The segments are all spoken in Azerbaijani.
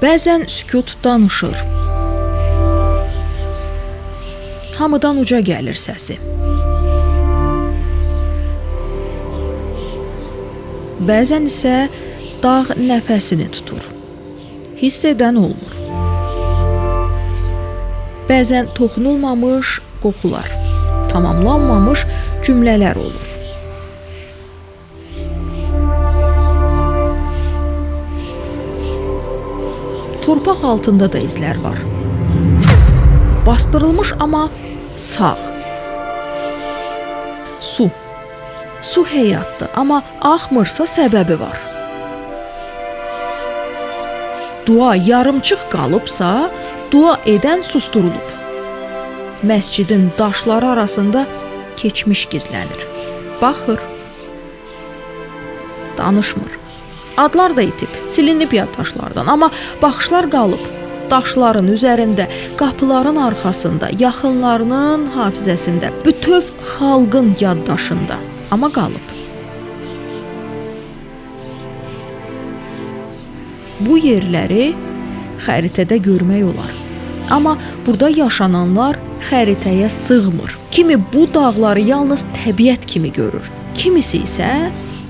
Bəzən sükut danışır. Hamıdan uca gəlir səsi. Bəzən isə dağ nəfəsini tutur. Hiss edən olmur. Bəzən toxunulmamış qoxular, tamamlanmamış cümlələr olur. Torpaq altında da izlər var. Bastırılmış amma sağ. Su. Su həyatdır, amma axmırsa səbəbi var. Dua yarımçıq qalıbsa, dua edən susturulub. Məscidin daşları arasında keçmiş gizlənir. Baxır. Danışmır. Adlar da itib, silinib yaddaşlardan, amma baxışlar qalıb. Daşların üzərində, qapıların arxasında, yaxınlarının hafizəsində, bütöv xalqın yaddaşında, amma qalıb. Bu yerləri xəritədə görmək olar. Amma burada yaşananlar xəritəyə sığmır. Kimi bu dağları yalnız təbiət kimi görür. Kimisi isə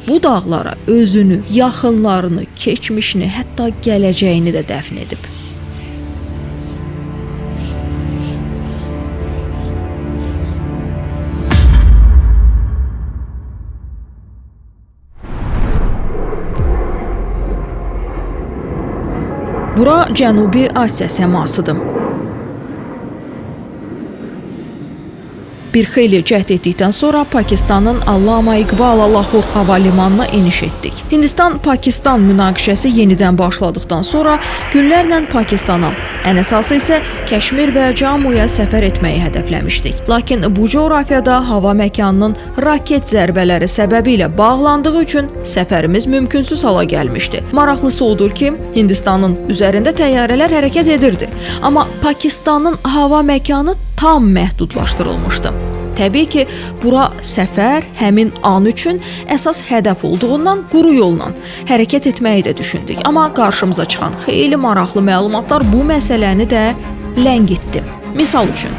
bu dağlara özünü, yaxınlarını, keçmişini, hətta gələcəyini də dəfn edib. Bura Cənubi Asiya səmasıdır. Bir xeyli cəhd etdikdən sonra Pakistanın Allama İqbal Lahor hava limanına eniş etdik. Hindistan-Pakistan münaqişəsi yenidən başladıqdan sonra günlərlə Pakistana, ən əsası isə Kəşmir və Cammuya səfər etməyi hədəfləmişdik. Lakin bu coğrafiyada hava məkanının raket zərbələri səbəbilə bağlandığı üçün səfərimiz mümkünsüz hala gəlmişdi. Maraqlısı odur ki, Hindistanın üzərində təyyarələr hərəkət edirdi. Amma Pakistanın hava məkanı tam məhdudlaşdırılmışdı. Təbii ki, bura səfər həmin an üçün əsas hədəf olduğundan quru yolla hərəkət etməyi də düşündük. Amma qarşımıza çıxan xeyli maraqlı məlumatlar bu məsələni də ləngitdi. Misal üçün,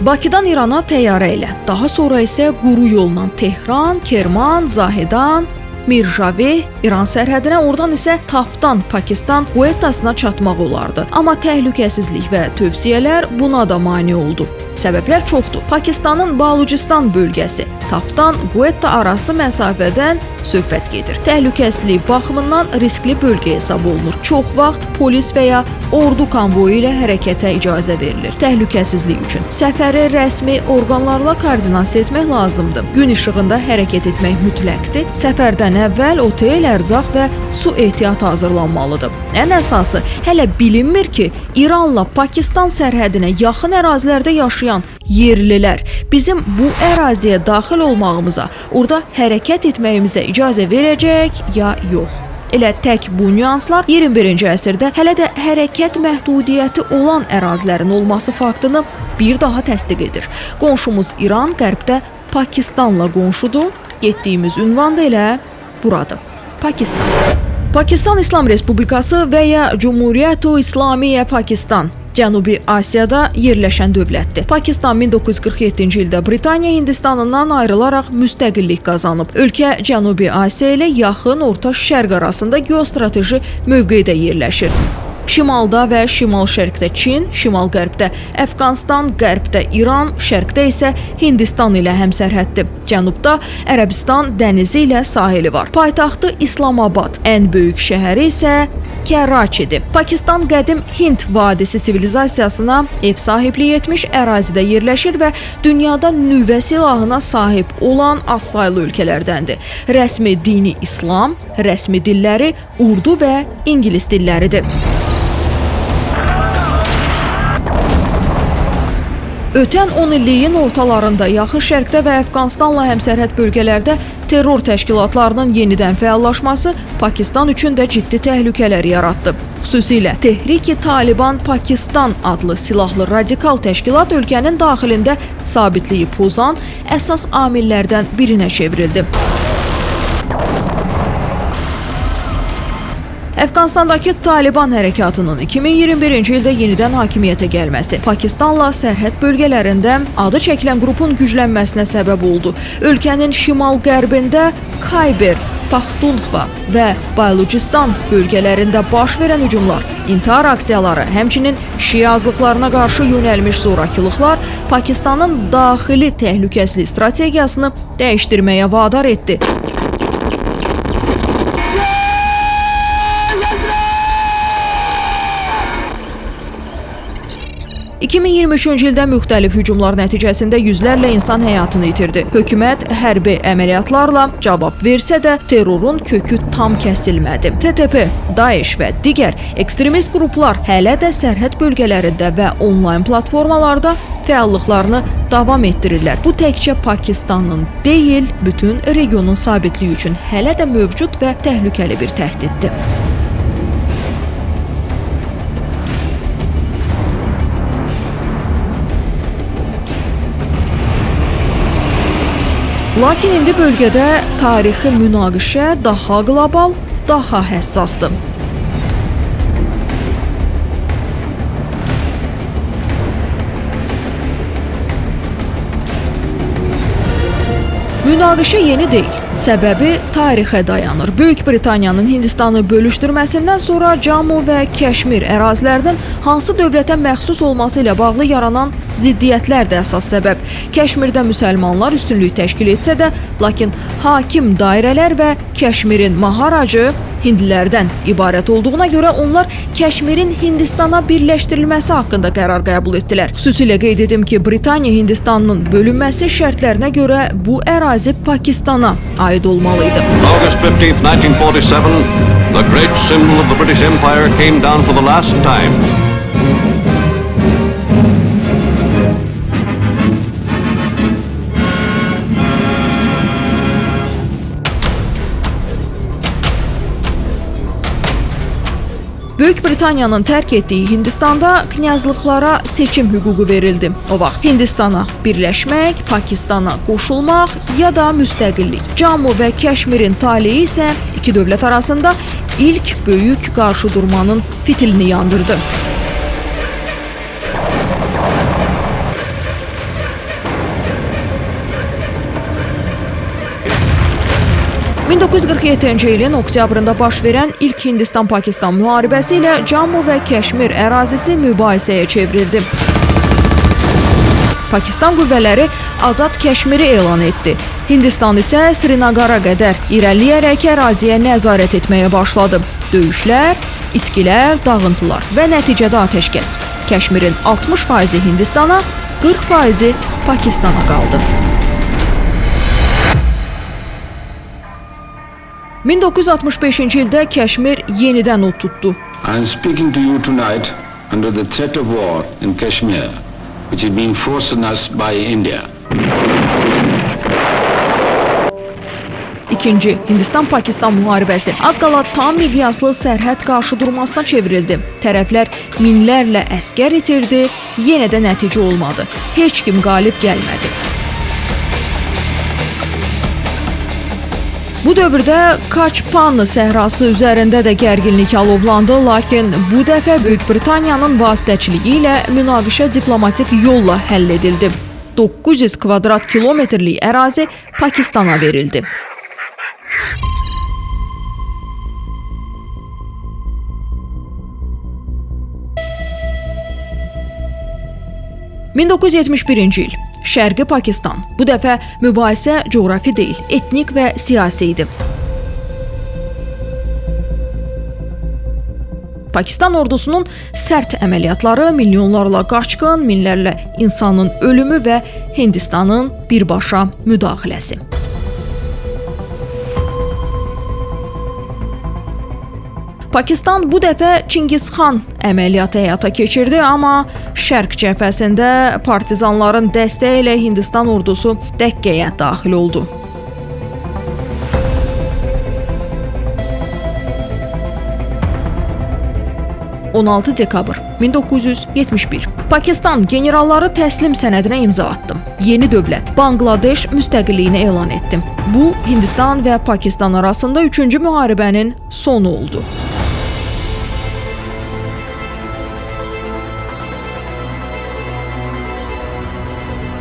Bakıdan İrana təyyarə ilə, daha sonra isə quru yolla Tehran, Kerman, Zahedan, Mirjavi, İran sərhədinə, oradan isə Taftan, Pakistan Quettasına çatmaq olardı. Amma təhlükəsizlik və tövsiyələr buna da mane oldu. Səbəblər çoxdur. Pakistanın Baluchistan bölgəsi Taftan Quetta arası məsafədən söhbət gedir. Təhlükəsizlik baxımından riskli bölgə hesab olunur. Çox vaxt polis və ya ordu konvoyu ilə hərəkətə icazə verilir. Təhlükəsizlik üçün səfəri rəsmi orqanlarla koordinasiya etmək lazımdır. Gün işığında hərəkət etmək mütləqdir. Səfərdən əvvəl otel, ərzaq və su ehtiyatı hazırlanmalıdır. Ən əsası, hələ bilinmir ki, İranla Pakistan sərhədinə yaxın ərazilərdə yaşayan yerlilər bizim bu əraziyə daxil olmağımıza, orada hərəkət etməyimizə icazə verəcək ya yox. Elə tək bu nüanslar 21-ci əsrdə hələ də hərəkət məhdudiyyəti olan ərazilərin olması faktını bir daha təsdiq edir. Qonşumuz İran qərbdə Pakistanla qonşudur. Getdiyimiz ünvan da elə buradır. Pakistan. Pakistan İslam Respublikası və ya Cumhuriyyət-ü İslamiyyə Pakistan Cənubi Asiyada yerləşən dövlətdir. Pakistan 1947-ci ildə Britaniya Hindistanından ayrılaraq müstəqillik qazanıb. Ölkə Cənubi Asiya ilə yaxın Orta Şərq arasında geostrateji mövqedə yerləşir. Şimalda və şimal-şərqdə Çin, şimal-qərbdə Əfqanistan, qərbdə İran, şərqdə isə Hindistan ilə həmsərhəddir. Cənubda Ərəbistan dənizi ilə sahili var. Paytaxtı İslamabad, ən böyük şəhəri isə Kəraçidir. Pakistan qədim Hind vadisi sivilizasiyasına ev sahibliyi etmiş ərazidə yerləşir və dünyada nüvə silahına sahib olan az saylı ölkələrdəndir. Rəsmi dini İslam, rəsmi dilləri Urdu və İngilis dilləridir. Ötən 10 illiyin ortalarında Yaxın Şərqdə və Əfqanistanla həmsərhəd bölgələrdə terror təşkilatlarının yenidən fəallaşması Pakistan üçün də ciddi təhlükələr yaratdı. Xüsusilə Tehrik-i Taliban Pakistan adlı silahlı radikal təşkilat ölkənin daxilində sabitliyi pozan əsas amillərdən birinə çevrildi. Əfqanistandakı Taliban hərəkatının 2021-ci ildə yenidən hakimiyyətə gəlməsi Pakistanla sərhəd bölgələrində adı çəkilən qrupun güclənməsinə səbəb oldu. Ölkənin şimal-qərbində Kayber, Paxtunxva və Baluchistan bölgələrində baş verən hücumlar, intihar aksiyaları, həmçinin şiə azlıqlarına qarşı yönəlmiş zorakılıqlar Pakistanın daxili təhlükəsizlik strategiyasını dəyişdirməyə vadar etdi. ...2023-cü ildə müxtəlif hücumlar nəticəsində yüzlərlə insan həyatını itirdi. Hökumət hərbi əməliyyatlarla cavab versə də terrorun kökü tam kəsilmədi. TTP, Daesh və digər ekstremist qruplar hələ də sərhəd bölgələrində və onlayn platformalarda fəallıqlarını davam etdirirlər. Bu təkcə Pakistanın deyil, bütün regionun sabitliyi üçün hələ də mövcud və təhlükəli bir təhdiddir. Lakin indi bölgədə tarixi münaqişə daha qlobal, daha həssasdır. Münaqişə yeni deyil. Səbəbi tarixə dayanır. Böyük Britaniyanın Hindistanı bölüşdürməsindən sonra Cammu və Kəşmir ərazilərinin hansı dövlətə məxsus olması ilə bağlı yaranan ziddiyyətlər də əsas səbəb. Kəşmirdə müsəlmanlar üstünlük təşkil etsə də, lakin hakim dairələr və Kəşmirin maharacı hindlilərdən ibarət olduğuna görə onlar Kəşmirin Hindistana birləşdirilməsi haqqında qərar qəbul etdilər. Xüsusilə qeyd edim ki, Britaniya Hindistanının bölünməsi şərtlərinə görə bu ərazi Pakistana aid olmalı idi. August 15, 1947, the great symbol of the British Empire came down for the last time. Böyük Britaniyanın tərk etdiyi Hindistanda knyazlıqlara seçim hüququ verildi. O vaxt Hindistana birləşmək, Pakistana qoşulmaq ya da müstəqillik. Cammu və Kəşmirin taleyi isə iki dövlət arasında ilk böyük qarşıdurmanın fitilini yandırdı. ...1947-ci ilin oktyabrında baş verən ilk Hindistan-Pakistan müharibəsi ilə Cammu və Kəşmir ərazisi mübahisəyə çevrildi. Pakistan qüvvələri azad Kəşmiri elan etdi. Hindistan isə Srinagara qədər irəliləyərək əraziyə nəzarət etməyə başladı. Döyüşlər, itkilər, dağıntılar və nəticədə atəşkəs. Kəşmirin 60% Hindistana, 40% Pakistana qaldı. 1965-ci ildə Kəşmir yenidən od tutdu. I am speaking to you tonight under the threat of war in Kashmir, which is being forced on us by India. İkinci Hindistan-Pakistan müharibəsi az qala tam miqyaslı sərhəd qarşıdurmasına çevrildi. Tərəflər minlərlə əsgər itirdi, yenə də nəticə olmadı. Heç kim qalib gəlmədi. Bu dövrdə Kaçpanı səhrası üzərində də gərginlik alovlandı, lakin bu dəfə Böyük Britaniyanın vasitəçiliyi ilə münaqişə diplomatik yolla həll edildi. 900 kvadrat kilometrlik ərazi Pakistana verildi. ...1971-ci il. Şərqi Pakistan. Bu dəfə mübahisə coğrafi deyil, etnik və siyasi idi. Pakistan ordusunun sərt əməliyyatları, milyonlarla qaçqın, minlərlə insanın ölümü və Hindistanın birbaşa müdaxiləsi. Pakistan bu dəfə Çingizxan əməliyyatı həyata keçirdi, amma Şərq cəbhəsində partizanların dəstəyi ilə Hindistan ordusu Dəkkəyə daxil oldu. ...16 dekabr 1971. Pakistan generalları təslim sənədinə imza atdı. Yeni dövlət Bangladeş müstəqilliyini elan etdi. Bu, Hindistan və Pakistan arasında 3-cü müharibənin sonu oldu.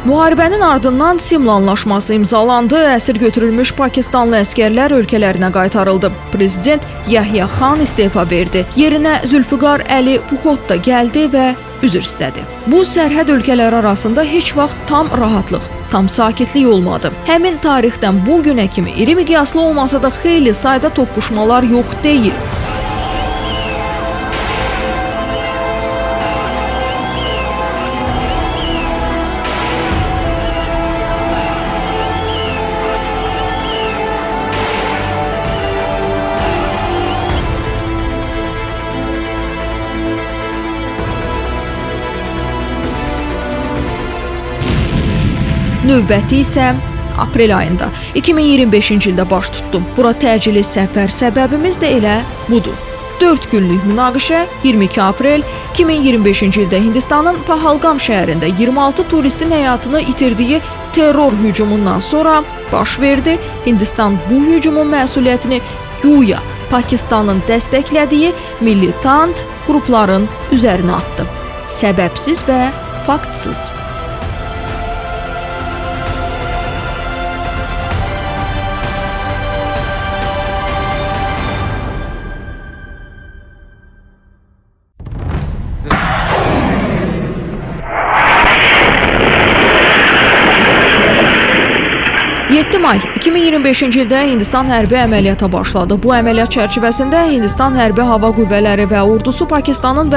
Müharibənin ardından Simla anlaşması imzalandı, əsir götürülmüş Pakistanlı əskərlər ölkələrinə qaytarıldı. Prezident Yahya Xan istefa verdi. Yerinə Zülfüqar Əli Puxot da gəldi və üzr istədi. Bu sərhəd ölkələri arasında heç vaxt tam rahatlıq, tam sakitlik olmadı. Həmin tarixdən bu günə kimi iri miqyaslı olmasa da xeyli sayda toqquşmalar yox deyil. Növbəti isə aprel ayında 2025-ci ildə baş tutdu. Bura təcili səfər səbəbimiz də elə budur. 4 günlük münaqişə 22 aprel 2025-ci ildə Hindistanın Pahalgam şəhərində 26 turistin həyatını itirdiyi terror hücumundan sonra baş verdi. Hindistan bu hücumun məsuliyyətini güya Pakistanın dəstəklədiyi militant qrupların üzərinə atdı. Səbəbsiz və faktsız. May 2025-ci ildə Hindistan hərbi əməliyyata başladı. Bu əməliyyat çərçivəsində Hindistan hərbi hava qüvvələri və ordusu Pakistanın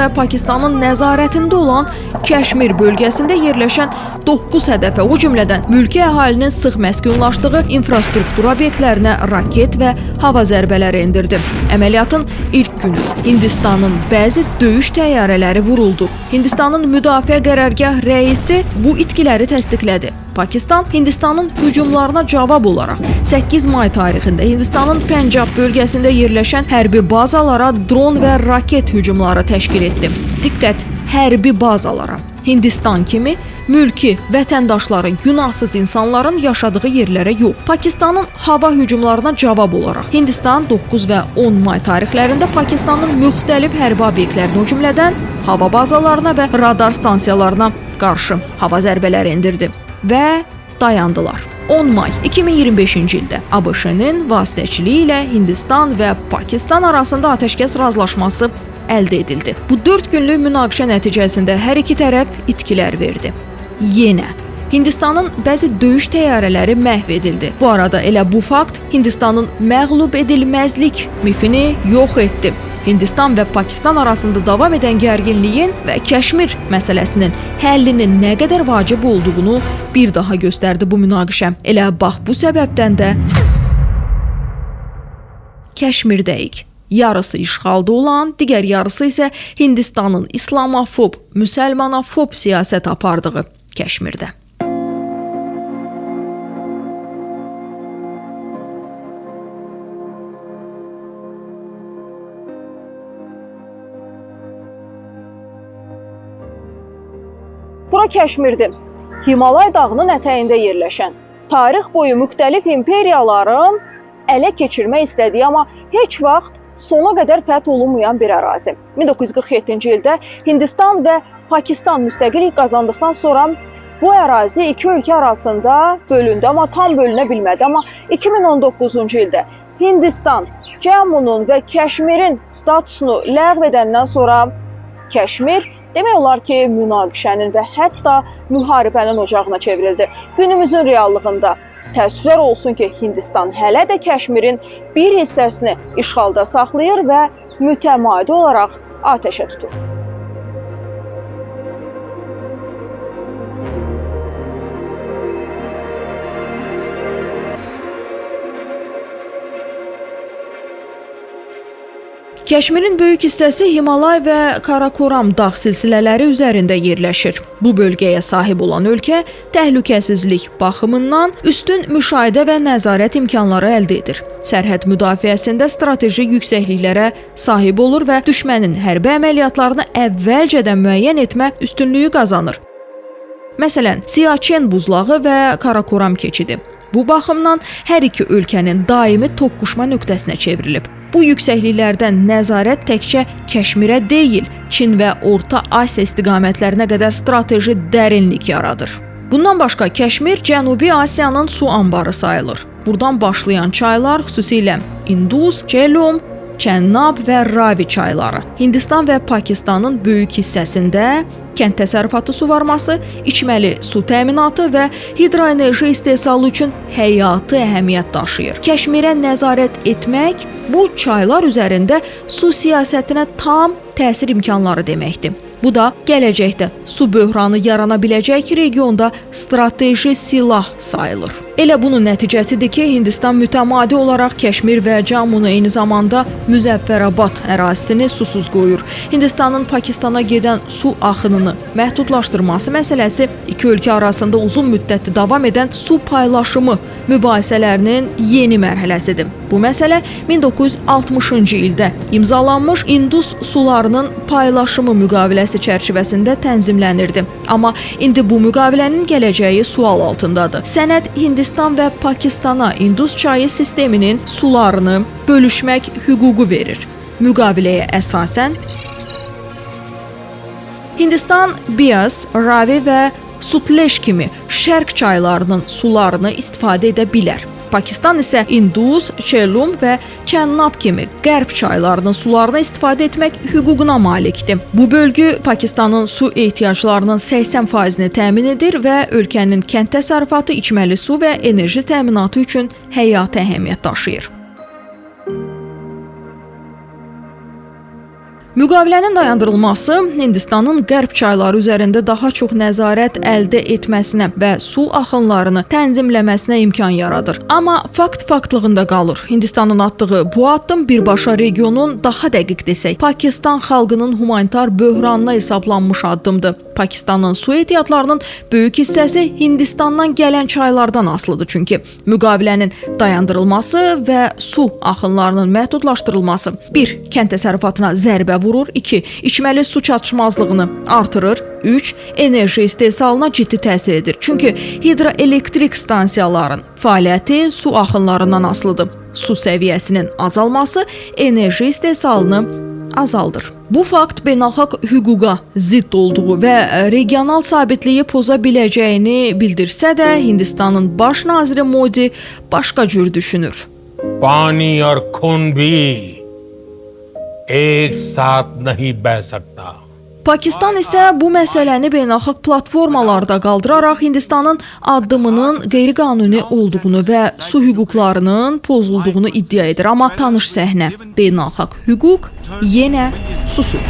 nəzarətində olan Kəşmir bölgəsində yerləşən 9 hədəfə, o cümlədən mülki əhalinin sıx məskunlaşdığı infrastruktur obyektlərinə raket və hava zərbələri endirdi. Əməliyyatın ilk günü Hindistanın bəzi döyüş təyyarələri vuruldu. Hindistanın müdafiə qərargah rəisi bu itkiləri təsdiqlədi. Pakistan Hindistanın hücumlarına cavab olaraq 8 may tarixində Hindistanın Pəncab bölgəsində yerləşən hərbi bazalara dron və raket hücumları təşkil etdi. Diqqət, hərbi bazalara. Hindistan kimi mülki vətəndaşları, günahsız insanların yaşadığı yerlərə yox. Pakistanın hava hücumlarına cavab olaraq Hindistan 9 və 10 may tarixlərində Pakistanın müxtəlif hərbi obyektlərinə, o cümlədən hava bazalarına və radar stansiyalarına qarşı hava zərbələri endirdi və dayandılar. 10 may 2025-ci ildə ABŞ-nin vasitəçiliyi ilə Hindistan və Pakistan arasında atəşkəs razılaşması əldə edildi. Bu 4 günlük münaqişə nəticəsində hər iki tərəf itkilər verdi. Yenə Hindistanın bəzi döyüş təyyarələri məhv edildi. Bu arada elə bu fakt Hindistanın məğlub edilməzlik mifini yox etdi. Hindistan və Pakistan arasında davam edən gərginliyin və Kəşmir məsələsinin həllinin nə qədər vacib olduğunu bir daha göstərdi bu münaqişə. Elə bax bu səbəbdən də Kəşmirdəyik. Yarısı işğalda olan, digər yarısı isə Hindistanın islamofob, müsəlmanofob siyasət apardığı Kəşmirdə. Bura Kəşmirdir. Himalay dağının ətəyində yerləşən, tarix boyu müxtəlif imperiyaların ələ keçirmək istədiyi, amma heç vaxt sona qədər fəth olunmayan bir ərazi. 1947-ci ildə Hindistan və Pakistan müstəqillik qazandıqdan sonra bu ərazi iki ölkə arasında bölündü, amma tam bölünə bilmədi. Amma 2019-cu ildə Hindistan Cammunun və Kəşmirin statusunu ləğv edəndən sonra Kəşmir demək olar ki, münaqişənin və hətta müharibənin ocağına çevrildi. Günümüzün reallığında təəssüflər olsun ki, Hindistan hələ də Kəşmirin bir hissəsini işğalda saxlayır və mütəmadi olaraq atəşə tutur. Kəşmirin böyük hissəsi Himalay və Karakoram dağ silsilələri üzərində yerləşir. Bu bölgəyə sahib olan ölkə təhlükəsizlik baxımından üstün müşahidə və nəzarət imkanları əldə edir. Sərhəd müdafiəsində strateji yüksəkliklərə sahib olur və düşmənin hərbi əməliyyatlarını əvvəlcədən müəyyən etmə üstünlüyü qazanır. Məsələn, Siachen buzlağı və Karakoram keçidi. Bu baxımdan hər iki ölkənin daimi toqquşma nöqtəsinə çevrilib. Bu yüksəkliklərdən nəzarət təkcə Kəşmirə deyil, Çin və Orta Asiya istiqamətlərinə qədər strateji dərinlik yaradır. Bu Bundan başqa Kəşmir Cənubi Asiyanın su anbarı sayılır. Buradan başlayan çaylar xüsusilə Indus, Jhelum, Çennab və Ravi çayları Hindistan və Pakistanın böyük hissəsində kənd təsərrüfatı suvarması, içməli su təminatı və hidroenerji istehsalı üçün həyati əhəmiyyət daşıyır. Kəşmirə nəzarət etmək bu çaylar üzərində su siyasətinə tam təsir imkanları deməkdir. Bu da gələcəkdə su böhranı yarana biləcək regionda strateji silah sayılır. Elə bunun nəticəsidir ki, Hindistan mütəmadi olaraq Kəşmir və Cammunu eyni zamanda Müzəffərabad ərazisini susuz qoyur. Hindistanın Pakistana gedən su axınını məhdudlaşdırması məsələsi iki ölkə arasında uzun müddətli davam edən su paylaşımı mübahisələrinin yeni mərhələsidir. Bu məsələ 1960-cı ildə imzalanmış Indus sularının paylaşımı müqaviləsi çərçivəsində tənzimlənirdi. Amma indi bu müqavilənin gələcəyi sual altındadır. Sənəd Hindistan və Pakistana Indus çayı sisteminin sularını bölüşmək hüququ verir. Müqaviləyə əsasən Hindistan Bias, Ravi və Sutleş kimi şərq çaylarının sularını istifadə edə bilər. Pakistan isə Indus, Jhelum və Çennab kimi qərb çaylarının sularını istifadə etmək hüququna malikdir. Bu bölgü Pakistanın su ehtiyaclarının 80%-ni təmin edir və ölkənin kənd təsərrüfatı, içməli su və enerji təminatı üçün həyati əhəmiyyət daşıyır. Müqavilənin dayandırılması Hindistanın qərb çayları üzərində daha çox nəzarət əldə etməsinə və su axınlarını tənzimləməsinə imkan yaradır. Amma fakt faktlığında qalır. Hindistanın atdığı bu addım birbaşa regionun, daha dəqiq desək, Pakistan xalqının humanitar böhranına hesablanmış addımdır. Pakistanın su ehtiyatlarının böyük hissəsi Hindistandan gələn çaylardan asılıdır çünki müqavilənin dayandırılması və su axınlarının məhdudlaşdırılması 1. Kənd təsərrüfatına zərbə vurur, 2. İçməli su çatışmazlığını artırır, 3. Enerji istehsalına ciddi təsir edir. Çünki hidroelektrik stansiyaların fəaliyyəti su axınlarından asılıdır. Su səviyyəsinin azalması enerji istehsalını azaldır. Bu fakt beynəlxalq hüquqa zidd olduğu və regional sabitliyi poza biləcəyini bildirsə də, Hindistanın baş naziri Modi başqa cür düşünür. पानी और खून भी एक साथ नहीं बह सकता. Pakistan isə bu məsələni beynəlxalq platformalarda qaldıraraq Hindistanın addımının qeyri-qanuni olduğunu və su hüquqlarının pozulduğunu iddia edir. Amma tanış səhnə, beynəlxalq hüquq yenə susur.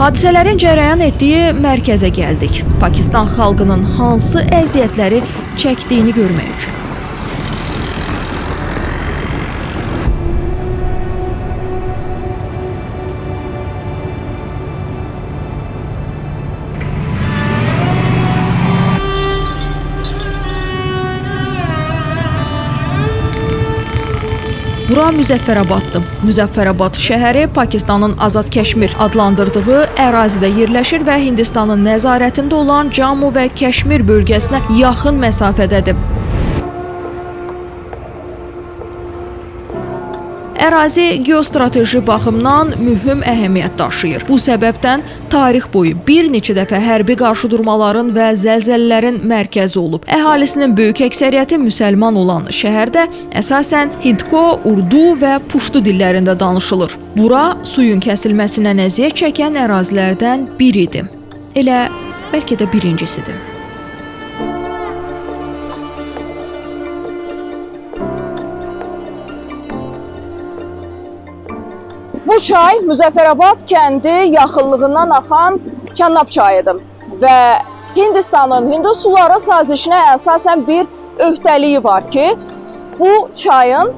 Hadisələrin cərəyan etdiyi mərkəzə gəldik. Pakistan xalqının hansı əziyyətləri çəkdiyini görmək üçün. Bura Müzəffərabaddır. Müzəffərabad şəhəri Pakistanın Azad Kəşmir adlandırdığı ərazidə yerləşir və Hindistanın nəzarətində olan Cammu və Kəşmir bölgəsinə yaxın məsafədədir. Ərazi geostrateji baxımdan mühüm əhəmiyyət daşıyır. Bu səbəbdən tarix boyu bir neçə dəfə hərbi qarşıdurmaların və zəlzələlərin mərkəzi olub. Əhalisinin böyük əksəriyyəti müsəlman olan şəhərdə əsasən Hindko, Urdu və Puştu dillərində danışılır. Bura suyun kəsilməsindən əziyyət çəkən ərazilərdən biridir. Elə bəlkə də birincisidir. Bu çay Müzəffərabad kəndi yaxınlığından axan Kənnab çayıdır və Hindistanın Hindus suları sazişinə əsasən bir öhdəliyi var ki, bu çayın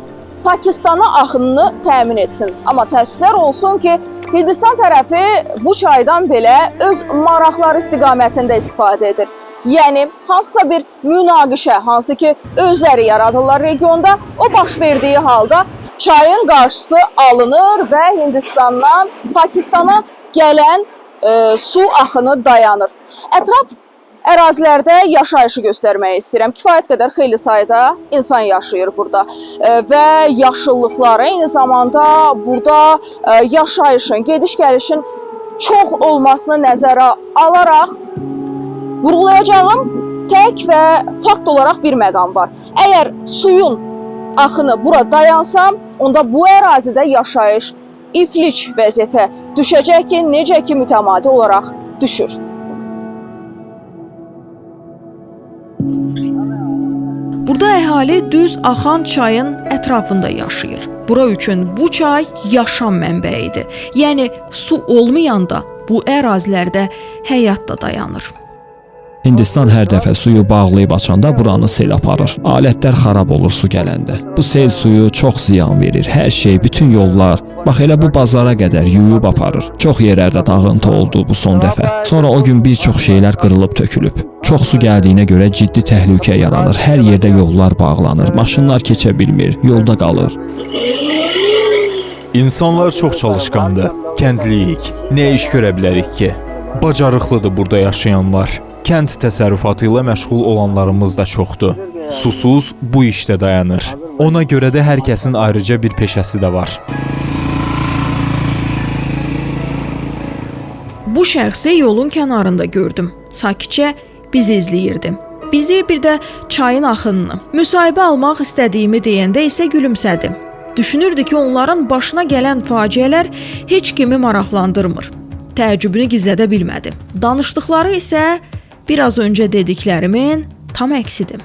Pakistana axınını təmin etsin. Amma təəssüflər olsun ki, Hindistan tərəfi bu çaydan belə öz maraqları istiqamətində istifadə edir. Yəni, hansısa bir münaqişə, hansı ki, özləri yaradırlar regionda, o baş verdiyi halda çayın qarşısı alınır və Hindistandan Pakistana gələn su axını dayanır. Ətraf ərazilərdə yaşayışı göstərmək istəyirəm. Kifayət qədər xeyli sayda insan yaşayır burada və yaşıllıqları eyni zamanda burada yaşayışın, gediş-gəlişin çox olmasını nəzərə alaraq vurğulayacağım tək və fakt olaraq bir məqam var. Əgər suyun axını bura dayansam, onda bu ərazidə yaşayış iflic vəziyyətə düşəcək ki, necə ki mütəmadi olaraq düşür. Burada əhali düz axan çayın ətrafında yaşayır. Bura üçün bu çay yaşam mənbəyidir. Yəni su olmayanda bu ərazilərdə həyat da dayanır. Hindistan hər dəfə suyu bağlayıb açanda buranı sel aparır. Alətlər xarab olur su gələndə. Bu sel suyu çox ziyan verir. Hər şey, bütün yollar, bax elə bu bazara qədər yuyub aparır. Çox yerlərdə dağıntı oldu bu son dəfə. Sonra o gün bir çox şeylər qırılıb tökülüb. Çox su gəldiyinə görə ciddi təhlükə yaranır. Hər yerdə yollar bağlanır. Maşınlar keçə bilmir, yolda qalır. İnsanlar çox çalışqandır. Kəndliyik. Nə iş görə bilərik ki? Bacarıqlıdır burada yaşayanlar. Kənd təsərrüfatı ilə məşğul olanlarımız da çoxdur. Susuz bu işdə dayanır. Ona görə də hər kəsin ayrıca bir peşəsi də var. Bu şəxsi yolun kənarında gördüm. Sakitcə bizi izləyirdi. Bizi bir də çayın axınını, müsahibə almaq istədiyimi deyəndə isə gülümsədi. Düşünürdü ki, onların başına gələn faciələr heç kimi maraqlandırmır. Təəccübünü gizlədə bilmədi. Danışdıqları isə biraz öncə dediklərimin tam əksidir.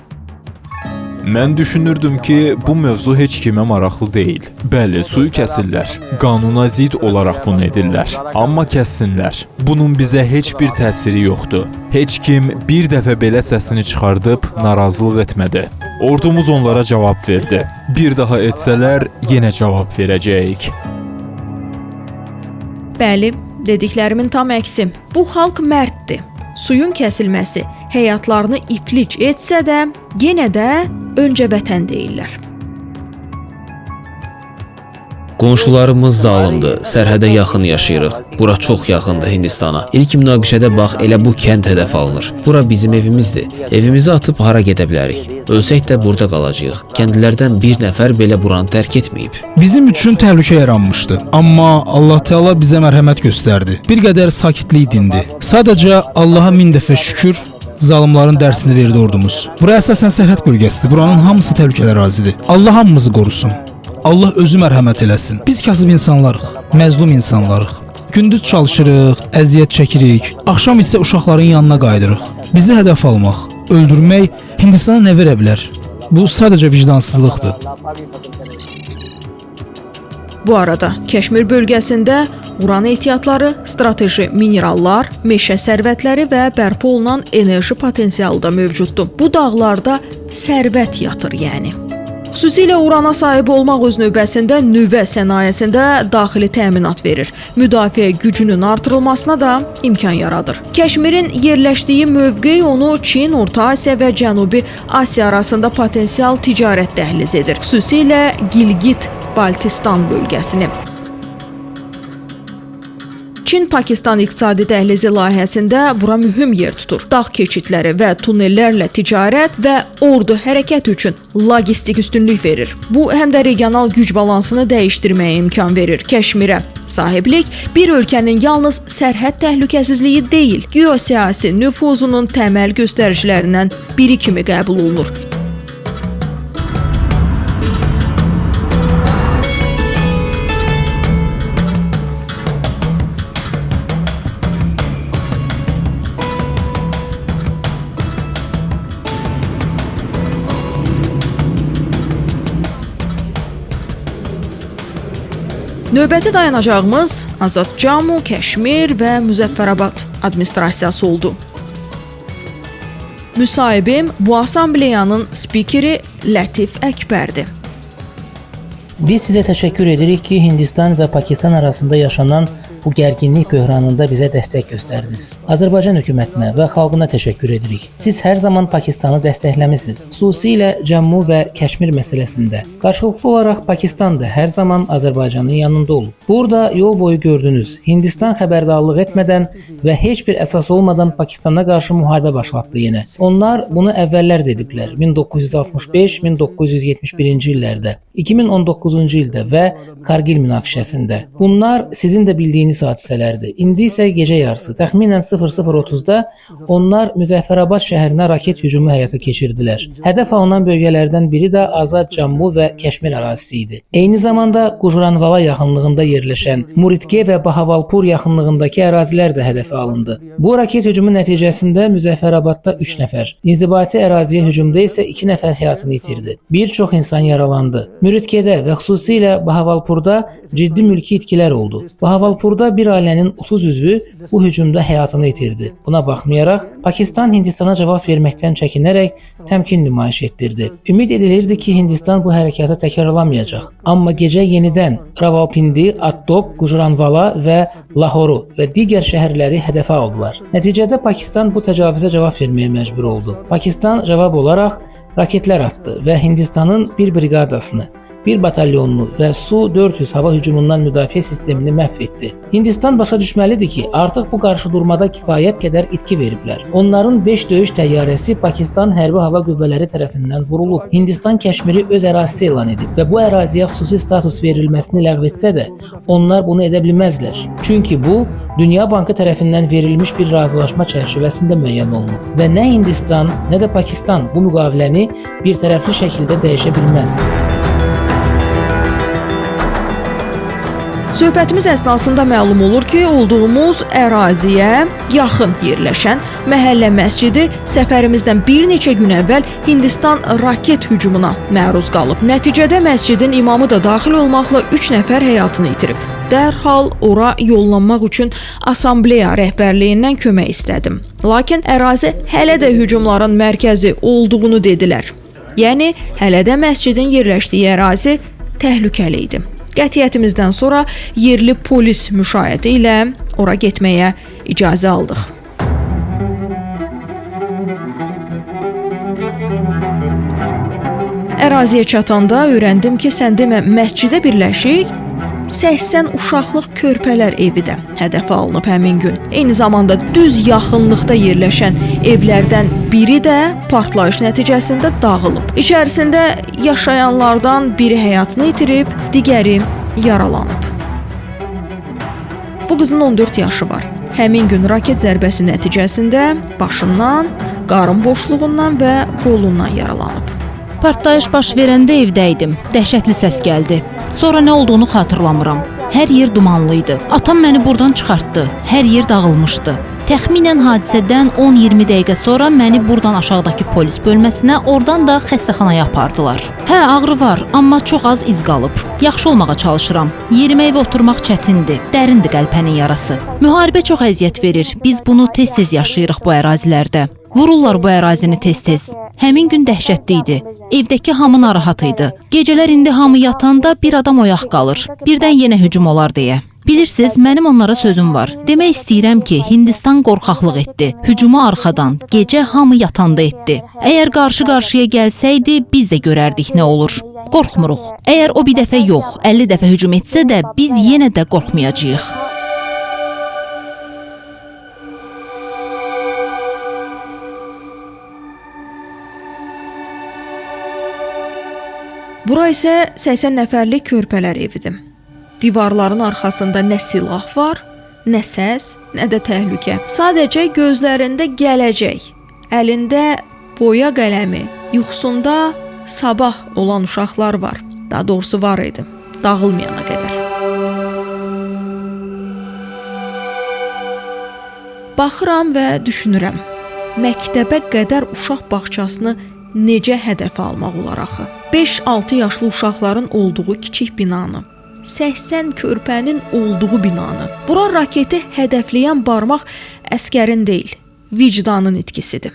Mən düşünürdüm ki, bu mövzu heç kimə maraqlı deyil. Bəli, suyu kəsirlər. Qanuna zidd olaraq bunu edirlər. Amma kəssinlər. Bunun bizə heç bir təsiri yoxdur. Heç kim bir dəfə belə səsini çıxardıb narazılıq etmədi. Ordumuz onlara cavab verdi. Bir daha etsələr, yenə cavab verəcəyik. Bəli, dediklərimin tam əksi. Bu xalq mərddir. Suyun kəsilməsi həyatlarını iflic etsə də, yenə də öncə vətən deyirlər. Qonşularımız zalımdır, sərhədə yaxın yaşayırıq. Bura çox yaxındır Hindistana. İlk münaqişədə bax, elə bu kənd hədəf alınır. Bura bizim evimizdir. Evimizi atıb hara gedə bilərik. Ölsək də burada qalacağıq. Kəndlilərdən bir nəfər belə buranı tərk etməyib. Bizim üçün təhlükə yaranmışdı. Amma Allah Teala bizə mərhəmət göstərdi. Bir qədər sakitlik dindi. Sadəcə Allaha min dəfə şükür, zalımların dərsini verdi ordumuz. Bura əsasən sərhəd bölgəsidir. Buranın hamısı təhlükəli ərazidir. Allah hamımızı qorusun. Allah özü mərhəmət eləsin. Biz kasıb insanlarıq, məzlum insanlarıq. Gündüz çalışırıq, əziyyət çəkirik, axşam isə uşaqların yanına qayıdırıq. Bizi hədəf almaq, öldürmək Hindistana nə verə bilər? Bu sadəcə vicdansızlıqdır. Bu arada Keşmir bölgəsində uran ehtiyatları, strateji minerallar, meşə sərvətləri və bərpa olunan enerji potensialı da mövcuddur. Bu dağlarda sərvət yatır yəni. Xüsusilə urana sahib olmaq öz növbəsində nüvə sənayesində daxili təminat verir. Müdafiə gücünün artırılmasına da imkan yaradır. Keşmirin yerləşdiyi mövqe onu Çin, Orta Asiya və Cənubi Asiya arasında potensial ticarət dəhlizi edir. Xüsusilə Gilgit-Baltistan bölgəsini. Çin-Pakistan iqtisadi dəhlizi layihəsində bura mühüm yer tutur. Dağ keçidləri və tunellərlə ticarət və ordu hərəkət üçün logistik üstünlük verir. Bu, həm də regional güc balansını dəyişdirməyə imkan verir. Keşmirə sahiblik bir ölkənin yalnız sərhəd təhlükəsizliyi deyil, geosiyasi nüfuzunun təməl göstəricilərindən biri kimi qəbul olunur. Növbəti dayanacağımız Azad Cammu, Keşmir və Müzəffərabad administrasiyası oldu. Müsahibim bu assambleyanın spikeri Lətif Əkbərdir. Biz sizə təşəkkür edirik ki, Hindistan və Pakistan arasında yaşanan bu gərginlik böhranında bizə dəstək göstərdiniz. Azərbaycan hökumətinə və xalqına təşəkkür edirik. Siz hər zaman Pakistanı dəstəkləmisiniz. Xüsusilə Cəmmu və Kəşmir məsələsində. Qarşılıqlı olaraq Pakistan da hər zaman Azərbaycanın yanında olub. Burada yol boyu gördünüz. Hindistan xəbərdarlıq etmədən və heç bir əsas olmadan Pakistana qarşı müharibə başlatdı yenə. Onlar bunu əvvəllər dediblər. 1965-1971-ci illərdə, 2019-cu ildə və Kargil münaqişəsində. Bunlar sizin də bildiyiniz hadisələrdir. İndi isə gecə yarısı, təxminən 00:30-da onlar Müzəffərabad şəhərinə raket hücumu həyata keçirdilər. Hədəf alınan bölgələrdən biri də azad Cəmmu və Kəşmir ərazisi idi. Eyni zamanda Gujranvala yaxınlığında yerləşən Muridke və Bahavalpur yaxınlığındakı ərazilər də hədəfə alındı. Bu raket hücumu nəticəsində Müzəffərabadda 3 nəfər, inzibati əraziyə hücumda isə 2 nəfər həyatını itirdi. Bir çox insan yaralandı. Müridkedə və xüsusilə Bahavalpurda ciddi mülki itkilər oldu. Bahavalpurda bir ailənin 30 üzvü bu hücumda həyatını itirdi. Buna baxmayaraq, Pakistan Hindistana cavab verməkdən çəkinərək təmkin nümayiş etdirdi. Ümid edilirdi ki, Hindistan bu hərəkatı təkrarlamayacaq. Amma gecə yenidən Rawalpindi, Attoq, Gujranvala və Lahoru və digər şəhərləri hədəfə aldılar. Nəticədə Pakistan bu təcavüzə cavab verməyə məcbur oldu. Pakistan cavab olaraq raketlər atdı və Hindistanın bir briqadasını, bir batalyonunu və Su-400 hava hücumundan müdafiə sistemini məhv etdi. Hindistan başa düşməlidir ki, artıq bu qarşıdurmada kifayət qədər itki veriblər. Onların 5 döyüş təyyarəsi Pakistan hərbi hava qüvvələri tərəfindən vurulub. Hindistan Kəşmiri öz ərazisi elan edib və bu əraziyə xüsusi status verilməsini ləğv etsə də, onlar bunu edə bilməzlər. Çünki bu, Dünya Bankı tərəfindən verilmiş bir razılaşma çərçivəsində müəyyən olunub və nə Hindistan, nə də Pakistan bu müqaviləni bir tərəfli şəkildə dəyişə bilməz. Söhbətimiz əsnasında məlum olur ki, olduğumuz əraziyə yaxın yerləşən məhəllə məscidi səfərimizdən bir neçə gün əvvəl Hindistan raket hücumuna məruz qalıb. Nəticədə məscidin imamı da daxil olmaqla 3 nəfər həyatını itirib. Dərhal ora yollanmaq üçün assambleya rəhbərliyindən kömək istədim. Lakin ərazi hələ də hücumların mərkəzi olduğunu dedilər. Yəni, hələ də məscidin yerləşdiyi ərazi təhlükəli idi. Qətiyyətimizdən sonra yerli polis müşahidə ilə ora getməyə icazə aldıq. Əraziyə çatanda öyrəndim ki, sən demə məscidə birləşik, 80 uşaqlıq körpələr evi də hədəfə alınıb həmin gün. Eyni zamanda düz yaxınlıqda yerləşən evlərdən biri də partlayış nəticəsində dağılıb. İçərisində yaşayanlardan biri həyatını itirib, digəri yaralanıb. Bu qızın 14 yaşı var. Həmin gün raket zərbəsi nəticəsində başından, qarın boşluğundan və qolundan yaralanıb. Partlayış baş verəndə evdə idim. Dəhşətli səs gəldi. Sonra nə olduğunu xatırlamıram. Hər yer dumanlı idi. Atam məni buradan çıxartdı. Hər yer dağılmışdı. Təxminən hadisədən 10-20 dəqiqə sonra məni buradan aşağıdakı polis bölməsinə, oradan da xəstəxanaya apardılar. Hə, ağrı var, amma çox az iz qalıb. Yaxşı olmağa çalışıram. Yerimək və oturmaq çətindir. Dərindir qəlpənin yarası. Müharibə çox əziyyət verir. Biz bunu tez-tez yaşayırıq bu ərazilərdə. Vururlar bu ərazini tez-tez. Həmin gün dəhşətli idi. Evdəki hamı narahat idi. Gecələr indi hamı yatanda bir adam oyaq qalır. Birdən yenə hücum olar deyə. Bilirsiniz, mənim onlara sözüm var. Demək istəyirəm ki, Hindistan qorxaqlıq etdi. Hücumu arxadan, gecə hamı yatanda etdi. Əgər qarşı-qarşıya gəlsəydi, biz də görərdik nə olur. Qorxmuruq. Əgər o bir dəfə yox, 50 dəfə hücum etsə də, biz yenə də qorxmayacağıq. Bura isə 80 nəfərlik körpələr evidir. Divarların arxasında nə silah var, nə səs, nə də təhlükə. Sadəcə gözlərində gələcək, əlində boya qələmi, yuxusunda sabah olan uşaqlar var. Daha doğrusu var idi, dağılmayana qədər. Baxıram və düşünürəm, məktəbə qədər uşaq bağçasını necə hədəfə almaq olar axı? 5-6 yaşlı uşaqların olduğu kiçik binanı, 80 körpənin olduğu binanı. Bura raketi hədəfləyən barmaq əskərin deyil, vicdanın itkisidir.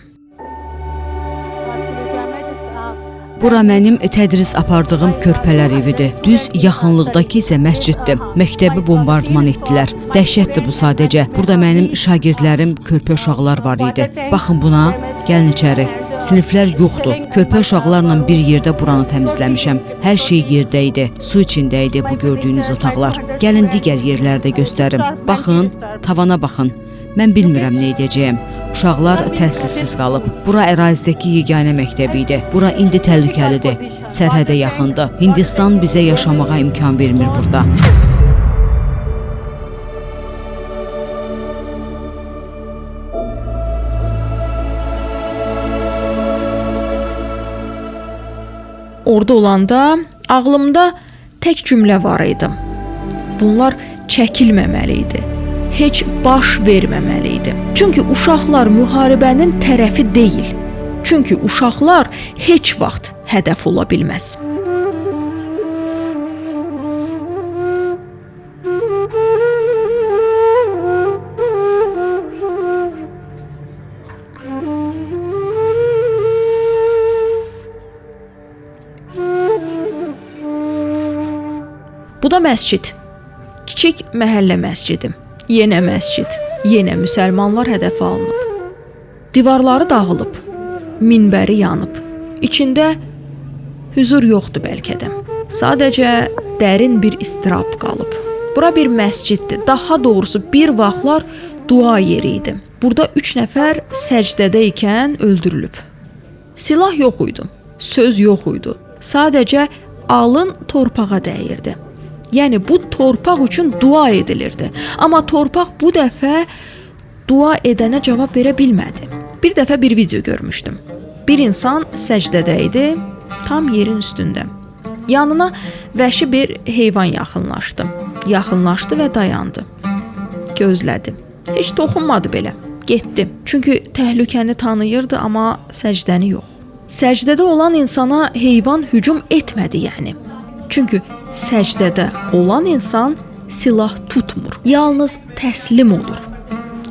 Bura mənim tədris apardığım körpələr evidir. Düz yaxınlıqdakı isə məsciddir. Məktəbi bombardman etdilər. Dəhşətdir bu sadəcə. Burada mənim şagirdlərim, körpə uşaqlar var idi. Baxın buna, gəlin içəri. Siniflər yoxdur. Körpə uşaqlarla bir yerdə buranı təmizləmişəm. Hər şey yerdə idi. Su içində idi bu gördüyünüz otaqlar. Gəlin digər yerlərdə göstərim. Baxın, tavana baxın. Mən bilmirəm nə edəcəyəm. Uşaqlar təhsilsiz qalıb. Bura ərazidəki yeganə məktəbi idi. Bura indi təhlükəlidir. Sərhədə yaxındır. Hindistan bizə yaşamağa imkan vermir burada. Orada olanda ağlımda tək cümlə var idi. Bunlar çəkilməməli idi. Heç baş verməməli idi. Çünki uşaqlar müharibənin tərəfi deyil. Çünki uşaqlar heç vaxt hədəf ola bilməz. Bu da məscid. Kiçik məhəllə məscidi. Yenə məscid. Yenə müsəlmanlar hədəfə alınıb. Divarları dağılıb. Minbəri yanıb. İçində huzur yoxdur bəlkə də. Sadəcə dərin bir istirab qalıb. Bura bir məsciddir. Daha doğrusu bir vaxtlar dua yeri idi. Burada 3 nəfər səcdədə ikən öldürülüb. Silah yox idi. Söz yox idi. Sadəcə alın torpağa dəyirdi. Yəni bu torpaq üçün dua edilirdi. Amma torpaq bu dəfə dua edənə cavab verə bilmədi. Bir dəfə bir video görmüşdüm. Bir insan səcdədə idi, tam yerin üstündə. Yanına vəhşi bir heyvan yaxınlaşdı. Yaxınlaşdı və dayandı. Gözlədi. Heç toxunmadı belə. Getdi. Çünki təhlükəni tanıyırdı, amma səcdəni yox. Səcdədə olan insana heyvan hücum etmədi yəni. Çünki səcdədə olan insan silah tutmur. Yalnız təslim olur.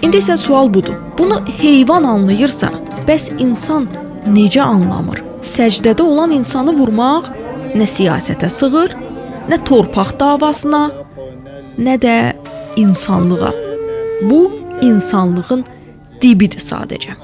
İndi isə sual budur. Bunu heyvan anlayırsa, bəs insan necə anlamır? Səcdədə olan insanı vurmaq nə siyasətə sığır, nə torpaq davasına, nə də insanlığa. Bu insanlığın dibidir sadəcə.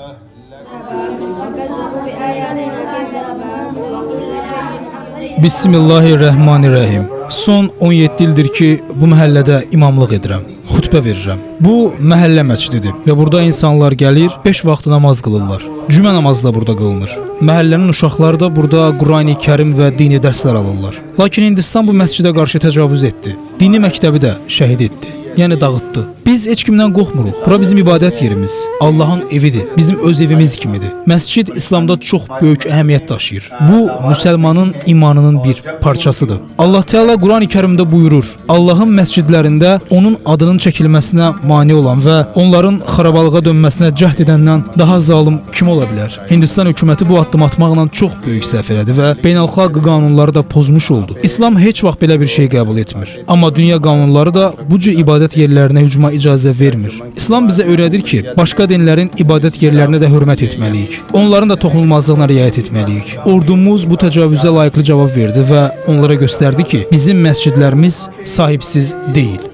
Bismillahirrahmanirrahim. Son 17 ildir ki, bu məhəllədə imamlıq edirəm, xutbə verirəm. Bu məhəllə məscididir və burada insanlar gəlir, 5 vaxt namaz qılırlar. Cümə namazı da burada qılınır. Məhəllənin uşaqları da burada Qurani-Kərim və dini dərslər alırlar. Lakin Hindistan bu məscidə qarşı təcavüz etdi. Dini məktəbi də şəhid etdi. Yəni dağıtdı. Biz heç kimdən qorxmuruq. Bura bizim ibadət yerimiz, Allahın evidir, bizim öz evimiz kimidir. Məscid İslamda çox böyük əhəmiyyət daşıyır. Bu müsəlmanın imanının bir parçasıdır. Allah Teala Qurani-Kərimdə buyurur: Allahın məscidlərində onun adının çəkilməsinə mane olan və onların xarabalığa dönməsinə cəhd edəndən daha zalım kim ola bilər? Hindistan hökuməti bu addım atmaqla çox böyük səhv elədi və beynəlxalq qanunları da pozmuş oldu. İslam heç vaxt belə bir şey qəbul etmir. Amma dünya qanunları da bu cür ibadət yerlərinə hücuma icazə vermir. İslam bizə öyrədir ki, başqa dinlərin ibadət yerlərinə də hörmət etməliyik. Onların da toxunulmazlığına riayət etməliyik. Ordumuz bu təcavüzə layiqli cavab verdi və onlara göstərdi ki, bizim məscidlərimiz sahibsiz deyil.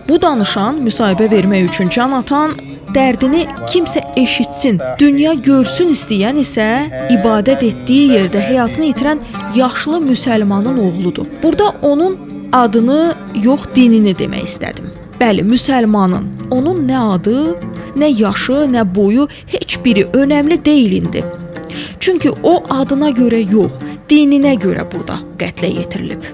Bu danışan müsahibə vermək üçün can atan, dərdini kimsə eşitsin, dünya görsün istəyən isə ibadət etdiyi yerdə həyatını itirən yaşlı müsəlmanın oğludur. Burada onun adını, yox dinini demək istədim. Bəli, müsəlmanın. Onun nə adı, nə yaşı, nə boyu heç biri önəmli deyil indi. Çünki o adına görə yox, dininə görə burada qətlə yetirilib.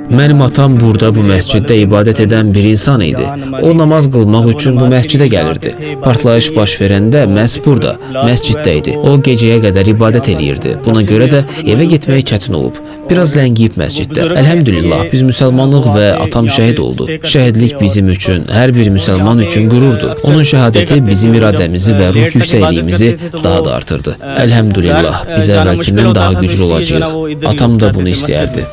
Mənim atam burada bu məsciddə ibadət edən bir insan idi. O namaz qılmaq üçün bu məscidə gəlirdi. Partlayış baş verəndə məhz burada, məsciddə idi. O gecəyə qədər ibadət eləyirdi. Buna görə də evə getmək çətin olub. Biraz ləngiyib məsciddə. Əlhəmdülillah, biz müsəlmanlıq və atam şəhid oldu. Şəhidlik bizim üçün, hər bir müsəlman üçün qürurdur. Onun şəhadəti bizim iradəmizi və ruh yüksəkliyimizi daha da artırdı. Əlhəmdülillah, biz əvvəlkindən daha güclü olacağıq. Atam da bunu istəyərdi.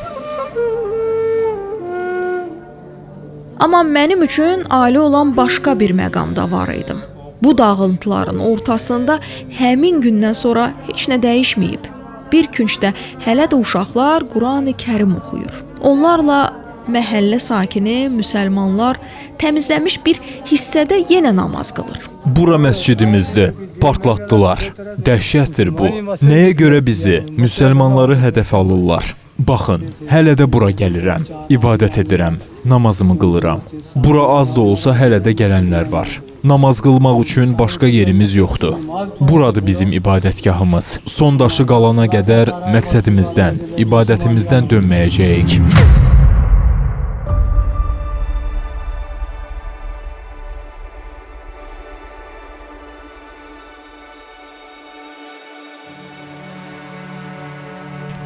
Amma mənim üçün ali olan başqa bir məqamda var idim. Bu dağıntıların ortasında həmin gündən sonra heç nə dəyişməyib. Bir küncdə hələ də uşaqlar Qurani-Kərim oxuyur. Onlarla məhəllə sakini, müsəlmanlar təmizlənmiş bir hissədə yenə namaz qılır. Bura məscidimizdir. Partlatdılar. Dəhşətdir bu. Nəyə görə bizi, müsəlmanları hədəf alırlar? Baxın, hələ də bura gəlirəm, ibadət edirəm, namazımı qılıram. Bura az da olsa hələ də gələnlər var. Namaz qılmaq üçün başqa yerimiz yoxdur. Buradır bizim ibadətgahımız. Son daşı qalana qədər məqsədimizdən, ibadətimizdən dönməyəcəyik.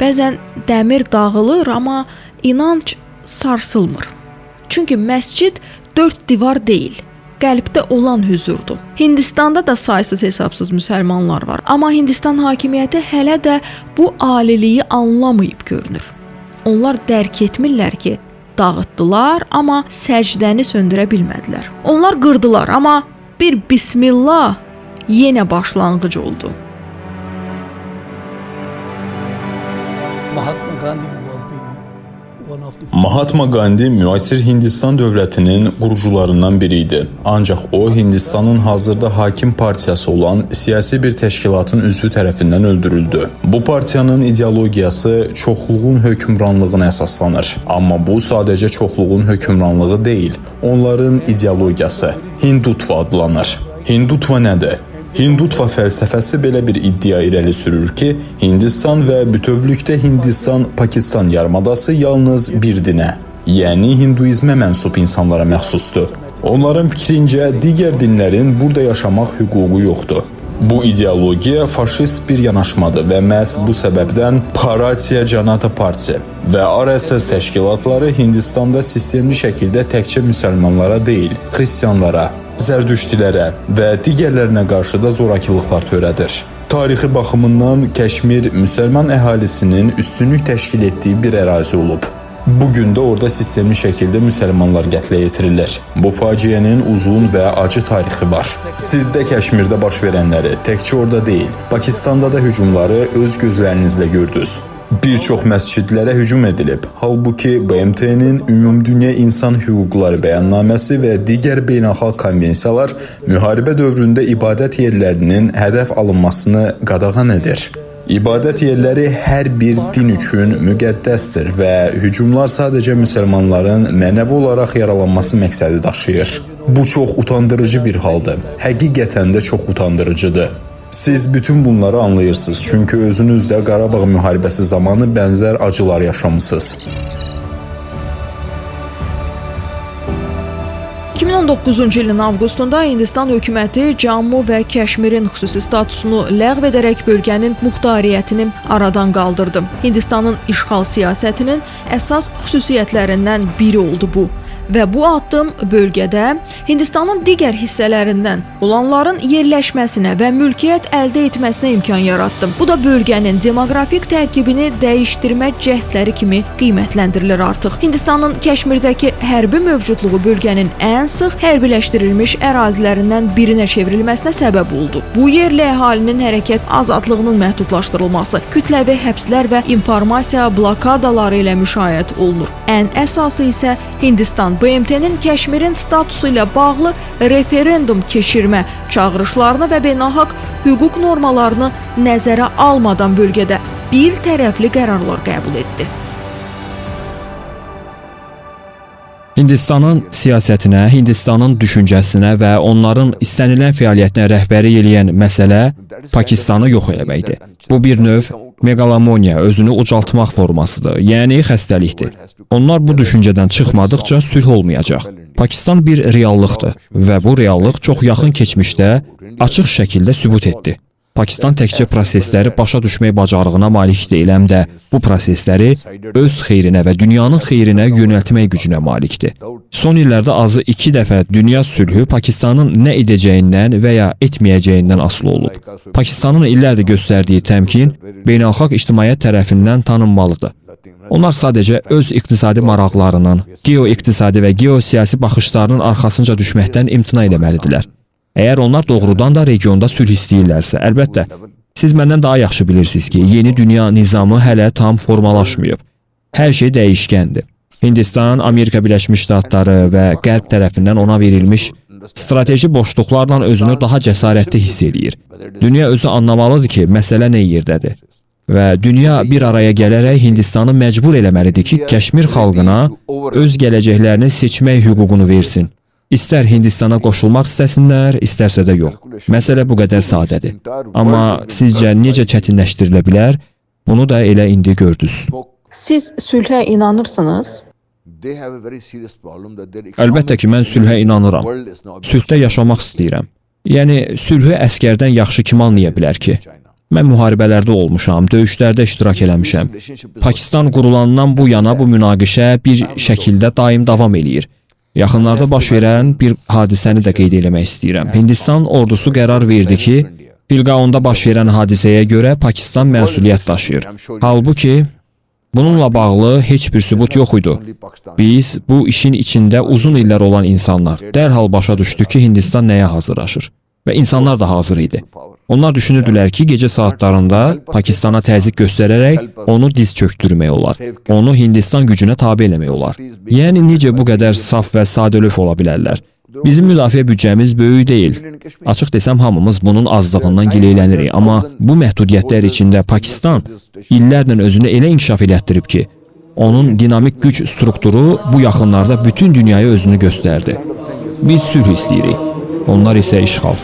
Bəzən dəmir dağılır, amma inanc sarsılmır. Çünki məscid dörd divar deyil, qəlbdə olan hüzurdur. Hindistanda da saysız hesabsız müsəlmanlar var, amma Hindistan hakimiyyəti hələ də bu aliliyi anlamayıb görünür. Onlar dərk etmirlər ki, dağıtdılar, amma səcdəni söndürə bilmədilər. Onlar qırdılar, amma bir bismillah yenə başlanğıc oldu. Mahatma Gandhi müasir Hindistan dövlətinin qurucularından biri idi. Ancaq o, Hindistanın hazırda hakim partiyası olan siyasi bir təşkilatın üzvü tərəfindən öldürüldü. Bu partiyanın ideologiyası çoxluğun hökmranlığına əsaslanır. Amma bu sadəcə çoxluğun hökmranlığı deyil, onların ideologiyası Hindutva adlanır. Hindutva nədir? Hindutva fəlsəfəsi belə bir iddia irəli sürür ki, Hindistan və bütövlükdə Hindistan-Pakistan yarımadası yalnız bir dinə, yəni hinduizmə mənsub insanlara məxsusdur. Onların fikrincə digər dinlərin burada yaşamaq hüququ yoxdur. Bu ideologiya faşist bir yanaşmadır və məhz bu səbəbdən Bharatiya Janata Parti və RSS təşkilatları Hindistanda sistemli şəkildə təkcə müsəlmanlara deyil, xristianlara, zərdüştilərə və digərlərinə qarşı da zorakılıqlar törədir. Tarixi baxımından Kəşmir müsəlman əhalisinin üstünlük təşkil etdiyi bir ərazi olub. Bugün də orada sistemli şəkildə müsəlmanlar qətlə yetirilir. Bu faciənin uzun və acı tarixi var. Siz də Kəşmirdə baş verənləri təkcə orada deyil, Pakistanda da hücumları öz gözlərinizlə gördünüz. Bir çox məscidlərə hücum edilib. Halbuki BMT-nin Ümumdünya İnsan Hüquqları Bəyannaməsi və digər beynəlxalq konvensiyalar müharibə dövründə ibadət yerlərinin hədəf alınmasını qadağan edir. İbadət yerləri hər bir din üçün müqəddəsdir və hücumlar sadəcə müsəlmanların mənəvi olaraq yaralanması məqsədi daşıyır. Bu çox utandırıcı bir haldır. Həqiqətən də çox utandırıcıdır. Siz bütün bunları anlayırsınız, çünki özünüz də Qarabağ müharibəsi zamanı bənzər acılar yaşamısınız. 2019-cu ilin avqustunda Hindistan hökuməti Cammu və Kəşmirin xüsusi statusunu ləğv edərək bölgənin muxtariyyətini aradan qaldırdı. Hindistanın işğal siyasətinin əsas xüsusiyyətlərindən biri oldu bu. Və bu addım bölgədə Hindistanın digər hissələrindən olanların yerləşməsinə və mülkiyyət əldə etməsinə imkan yaratdı. Bu da bölgənin demoqrafik tərkibini dəyişdirmə cəhdləri kimi qiymətləndirilir artıq. Hindistanın Kəşmirdəki hərbi mövcudluğu bölgənin ən sıx hərbiləşdirilmiş ərazilərindən birinə çevrilməsinə səbəb oldu. Bu yerli əhalinin hərəkət azadlığının məhdudlaşdırılması, kütləvi həbslər və informasiya blokadaları ilə müşayiət olunur. Ən əsası isə Hindistan BMT-nin Kəşmirin statusu ilə bağlı referendum keçirmə çağırışlarını və beynəlxalq hüquq normalarını nəzərə almadan bölgədə bir tərəfli qərarlar qəbul etdi. Hindistanın siyasətinə, Hindistanın düşüncəsinə və onların istənilən fəaliyyətinə rəhbərlik edən məsələ Pakistanı yox etməkdir. Bu bir növ megalomaniya, özünü ucaltmaq formasıdır, yəni xəstəlikdir. Onlar bu düşüncədən çıxmadıqca sülh olmayacaq. Pakistan bir reallıqdır və bu reallıq çox yaxın keçmişdə açıq şəkildə sübut etdi. Pakistan təkcə prosesləri başa düşmək bacarığına malik deyil, həm də bu prosesləri öz xeyrinə və dünyanın xeyrinə yönəltmək gücünə malikdir. Son illərdə azı 2 dəfə dünya sülhü Pakistanın nə edəcəyindən və ya etməyəcəyindən asılı olub. Pakistanın illərdir göstərdiyi təmkin beynəlxalq ictimaiyyət tərəfindən tanınmalıdır. Onlar sadəcə öz iqtisadi maraqlarının, geoiqtisadi və geosiyasi baxışlarının arxasınca düşməkdən imtina etməlidirlər. Əgər onlar doğrudan da regionda sülh istəyirlərsə, əlbəttə, siz məndən daha yaxşı bilirsiniz ki, yeni dünya nizamı hələ tam formalaşmayıb. Hər şey dəyişkəndir. Hindistan, Amerika Birləşmiş Ştatları və Qərb tərəfindən ona verilmiş strateji boşluqlarla özünü daha cəsarətli hiss eləyir. Dünya özü anlamalıdır ki, məsələ nə yerdədir. Və dünya bir araya gələrək Hindistanı məcbur eləməlidir ki, Kəşmir xalqına öz gələcəklərini seçmək hüququnu versin. İstər Hindistana qoşulmaq istəsinlər, istərsə də yox. Məsələ bu qədər sadədir. Amma sizcə necə çətinləşdirilə bilər? Bunu da elə indi gördünüz. Siz sülhə inanırsınız? Əlbəttə ki, mən sülhə inanıram. Sülhdə yaşamaq istəyirəm. Yəni, sülhü əskərdən yaxşı kim anlaya bilər ki? Mən müharibələrdə olmuşam, döyüşlərdə iştirak eləmişəm. Pakistan qurulandan bu yana bu münaqişə bir şəkildə daim davam eləyir. Yaxınlarda baş verən bir hadisəni də qeyd eləmək istəyirəm. Hindistan ordusu qərar verdi ki, Filqaonda baş verən hadisəyə görə Pakistan məsuliyyət daşıyır. Halbuki, bununla bağlı heç bir sübut yox idi. Biz bu işin içində uzun illər olan insanlar dərhal başa düşdük ki, Hindistan nəyə hazırlaşır. Və insanlar da hazır idi. Onlar düşünürdülər ki, gecə saatlarında Pakistana təzyiq göstərərək onu diz çöktürmək olar. Onu Hindistan gücünə tabe eləmək olar. Yəni, necə bu qədər saf və sadəlöv ola bilərlər? Bizim müdafiə büdcəmiz böyük deyil. Açıq desəm, hamımız bunun azlığından gileylənirik. Amma bu məhdudiyyətlər içində Pakistan illərlə özünü elə inkişaf elətdirib ki, onun dinamik güc strukturu bu yaxınlarda bütün dünyaya özünü göstərdi. Biz sülh istəyirik. Onlar isə işğal.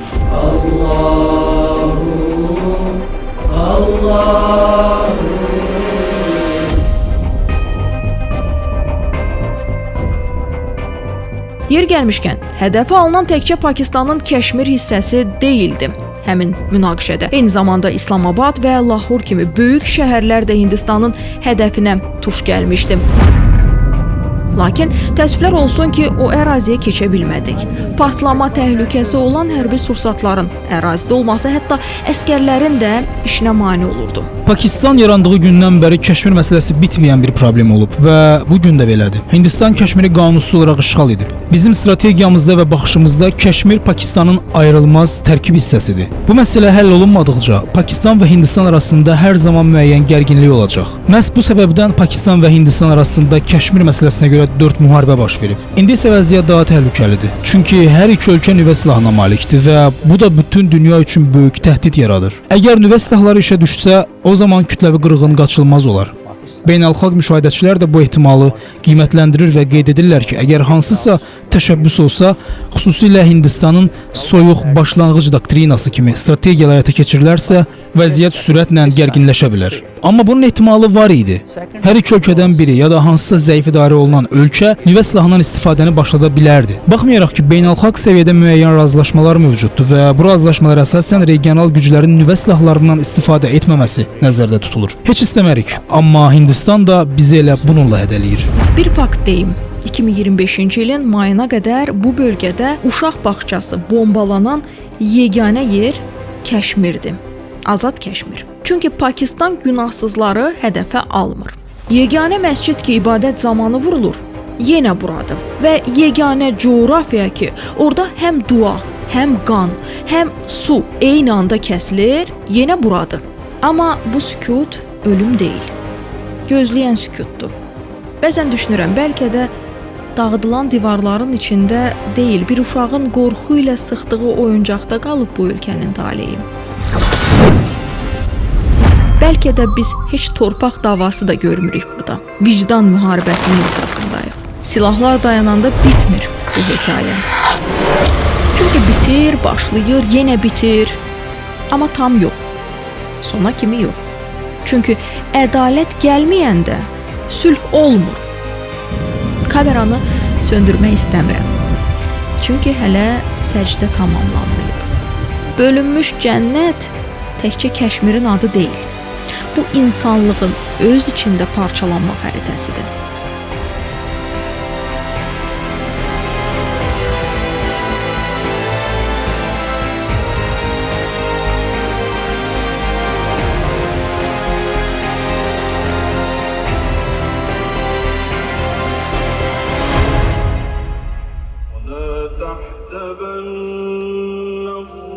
Yer gəlmişkən, hədəfə alınan təkcə Pakistanın Kəşmir hissəsi deyildi. Həmin münaqişədə eyni zamanda İslamabad və Lahor kimi böyük şəhərlər də Hindistanın hədəfinə tuş gəlmişdi. Lakin təəssüflər olsun ki, o əraziyə keçə bilmədik. Partlama təhlükəsi olan hərbi sursatların ərazidə olması hətta əskərlərin də işinə mane olurdu. Pakistan yarandığı gündən bəri Kəşmir məsələsi bitməyən bir problem olub və bu gün də belədir. Hindistan Kəşmiri qanunsuz olaraq işğal edib. Bizim strategiyamızda və baxışımızda Kəşmir Pakistanın ayrılmaz tərkib hissəsidir. Bu məsələ həll olunmadıqca Pakistan və Hindistan arasında hər zaman müəyyən gərginlik olacaq. Məhz bu səbəbdən Pakistan və Hindistan arasında Kəşmir məsələsinə görə 4 müharibə baş verib. İndi isə vəziyyət daha təhlükəlidir. Çünki hər iki ölkə nüvə silahına malikdir və bu da bütün dünya üçün böyük təhdid yaradır. Əgər nüvə silahları işə düşsə, o zaman kütləvi qırğın qaçılmaz olar. Beynəlxalq müşahidəçilər də bu ehtimalı qiymətləndirir və qeyd edirlər ki, əgər hansısa təşəbbüs olsa, xüsusilə Hindistanın soyuq başlanğıc doktrinası kimi strategiyalar həyata keçirilərsə, vəziyyət sürətlə gərginləşə bilər. Amma bunun ehtimalı var idi. Hər iki ölkədən biri ya da hansısa zəif idarə olunan ölkə nüvə silahından istifadəni başlada bilərdi. Baxmayaraq ki, beynəlxalq səviyyədə müəyyən razılaşmalar mövcuddur və bu razılaşmalar əsasən regional güclərin nüvə silahlarından istifadə etməməsi nəzərdə tutulur. Heç istəmərik, amma Hindistan da bizi elə bununla hədələyir. Bir fakt deyim. 2025-ci ilin mayına qədər bu bölgədə uşaq bağçası bombalanan yeganə yer Kəşmirdir. Azad Kəşmir. Çünki Pakistan günahsızları hədəfə almır. Yeganə məscid ki, ibadət zamanı vurulur, yenə buradır. Və yeganə coğrafiya ki, orada həm dua, həm qan, həm su eyni anda kəsilir, yenə buradır. Amma bu sükut ölüm deyil. Gözləyən sükutdur. Bəzən düşünürəm, bəlkə də dağıdılan divarların içində deyil, bir uşağın qorxu ilə sıxdığı oyuncaqda qalıb bu ölkənin taleyi. Bəlkə də biz heç torpaq davası da görmürük burada. Vicdan müharibəsinin ortasındayıq. Silahlar dayananda bitmir bu hekayə. Çünki bitir, başlayır, yenə bitir. Amma tam yox. Sona kimi yox. Çünki ədalət gəlməyəndə sülh olmur. Kameranı söndürmək istəmirəm. Çünki hələ səcdə tamamlanmayıb. Bölünmüş cənnət təkcə Kəşmirin adı deyil. Bu insanlığın öz içində parçalanma xəritəsidir. تحسبن الله